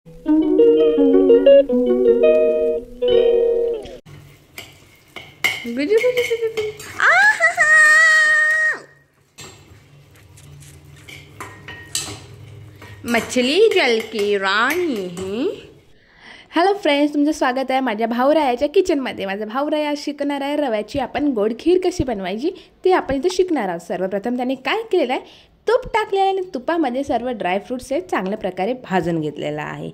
मछली जल की राणी। हॅलो फ्रेंड्स, तुमचं स्वागत आहे माझ्या भाऊरायाच्या किचनमध्ये। माझा भाऊराया शिकणार आहे रव्याची आपण गोड खीर कशी बनवायची ते आपण इथे शिकणार आहोत। सर्वप्रथम त्याने काय केलेलं आहे, तूप टाकलेलं आहे आणि तुपामध्ये सर्व ड्रायफ्रूट्स हे चांगल्या प्रकारे भाजून घेतलेला आहे।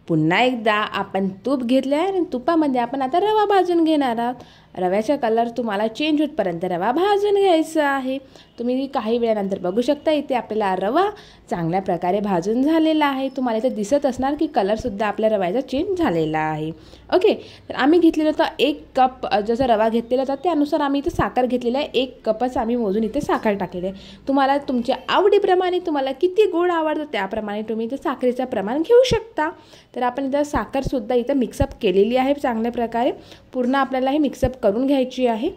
पुन्हा एकदा आपण तूप घेतले आहे आणि तुपामध्ये आपण आता रवा भाजून घेणार आहोत। रव्याचा कलर तुम्हाला चेंज होतपर्यंत रवा भाजून घ्यायचा आहे। तुम्ही काही वेळानंतर बघू शकता इथे आपल्याला रवा चांगल्या प्रकारे भाजून झालेला आहे। तुम्हाला इथे दिसत असणार की कलरसुद्धा आपल्या रव्याचा चेंज झालेला आहे। ओके, तर आम्ही घेतलेलं होतं 1 कप जसा रवा घेतलेला होता त्यानुसार आम्ही इथे साखर घेतलेला आहे। 1 कपच आम्ही मोजून इथे साखर टाकलेली आहे। तुम्हाला तुमच्या आवडीप्रमाणे तुम्हाला किती गोड आवडतं त्याप्रमाणे तुम्ही इथे साखरेचं प्रमाण घेऊ शकता। तर आपण इथं साखरसुद्धा इथं मिक्सअप केलेली आहे चांगल्या प्रकारे। पूर्ण आपल्याला हे मिक्सअप करून घ्यायची आहे।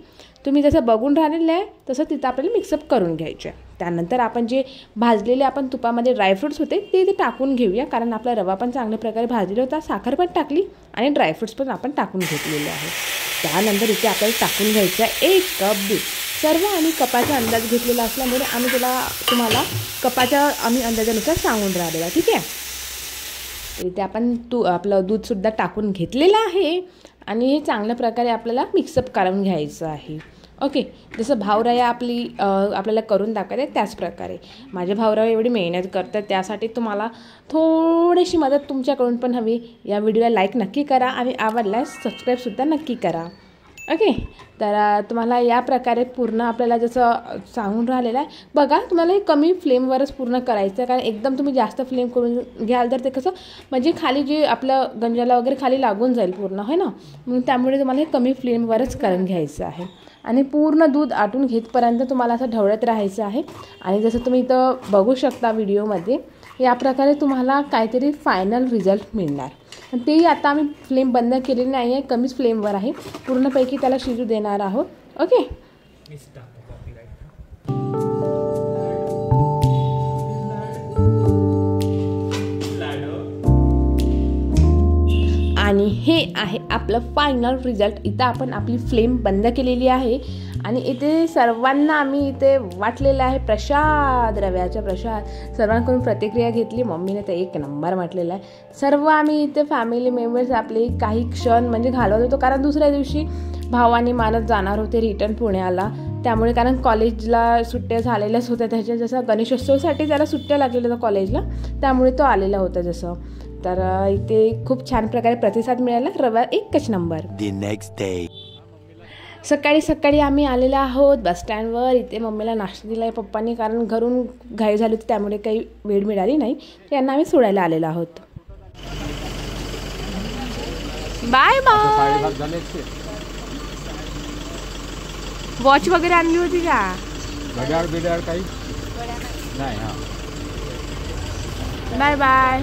तुम्ही जसं बघून राहिलेलं आहे तसं तिथं आपल्याला मिक्सअप करून घ्यायचं आहे। त्यानंतर आपण जे भाजलेले आपण तुपामध्ये ड्रायफ्रूट्स होते ते इथे टाकून घेऊया, कारण आपला रवा पण चांगल्या प्रकारे भाजलेला होता, साखर पण टाकली आणि ड्रायफ्रूट्स पण आपण टाकून घेतलेले आहे। त्यानंतर इथे आपल्याला टाकून घ्यायचं आहे 1 कप दूध। सर्व आम्ही कपाचा अंदाज घेतलेला असल्यामुळे आम्ही तुम्हाला कपाच्या आम्ही अंदाजानुसार सांगून राहिलेला, ठीक आहे। तर इथे आपण आपलं दूधसुद्धा टाकून घेतलेलं आहे आणि हे चांगल्या प्रकारे आपल्याला मिक्सअप करून घ्यायचं आहे। ओके, जसं भाऊराया आपल्याला करून दाखवते त्याच प्रकारे माझे भाऊराया एवढी मेहनत करतात, त्यासाठी तुम्हाला थोडीशी मदत तुमच्याकडून पण हवी। या व्हिडिओला लाईक नक्की करा आणि आवडल्यास सबस्क्राईबसुद्धा नक्की करा। ओके, तर तुम्हाला या प्रकारे पूर्ण आपल्याला जसं सांगून राहिलेलं आहे बघा, तुम्हाला हे कमी फ्लेमवरच पूर्ण करायचं आहे, कारण एकदम तुम्ही जास्त फ्लेम करून घ्याल तर ते कसं म्हणजे खाली जे आपलं गंजाला वगैरे खाली लागून जाईल पूर्ण, है ना। म्हणून त्यामुळे तुम्हाला हे कमी फ्लेमवरच करून घ्यायचं आहे आणि पूर्ण दूध आटून घेतपर्यंत तुम्हाला असं ढवळत राहायचं आहे। आणि जसं तुम्ही इथं बघू शकता व्हिडिओमध्ये या प्रकारे तुम्हाला काहीतरी फायनल रिझल्ट मिळणार। तेही आता आम्ही फ्लेम बंद केलेली नाही आहे, कमीच फ्लेमवर आहे, पूर्णपैकी त्याला शिजू देणार आहोत। ओके, आणि हे आहे आपलं फायनल रिझल्ट। इथं आपण आपली फ्लेम बंद केलेली आहे आणि इथे सर्वांना आम्ही इथे वाटलेलं आहे प्रसाद, रव्याचा प्रसाद। सर्वांकडून प्रतिक्रिया घेतली, मम्मीने तर 1 नंबर म्हटलेला आहे। सर्व आम्ही इथे फॅमिली मेंबर्स आपले काही क्षण म्हणजे घालवत होतो, कारण दुसऱ्या दिवशी भावाने मानत जाणार होते रिटर्न पुण्याला, त्यामुळे कारण कॉलेजला सुट्ट्या झालेल्याच होत्या त्याच्या, जसं गणेशोत्सवासाठी त्याला सुट्ट्या लागलेल्या होत्या कॉलेजला, त्यामुळे तो आलेला होता जसं। तर इथे खूप छान प्रकारे प्रतिसाद मिळाला, रवा 1 नंबर। नेक्स्ट डे सकाळी सकाळी आम्ही आलेलो आहोत बस स्टँडवर। इथे मम्मीला नाश्ता दिला आहे पप्पांनी, कारण घरून घाई झाली होती त्यामुळे काही वेळ मिळाली नाही, त्यांना आम्ही सोडायला आलेलो आहोत। Bye bye. वॉच वगैरे आणली होती का? घड्याळ बिड्याळ काही नाही। Bye bye.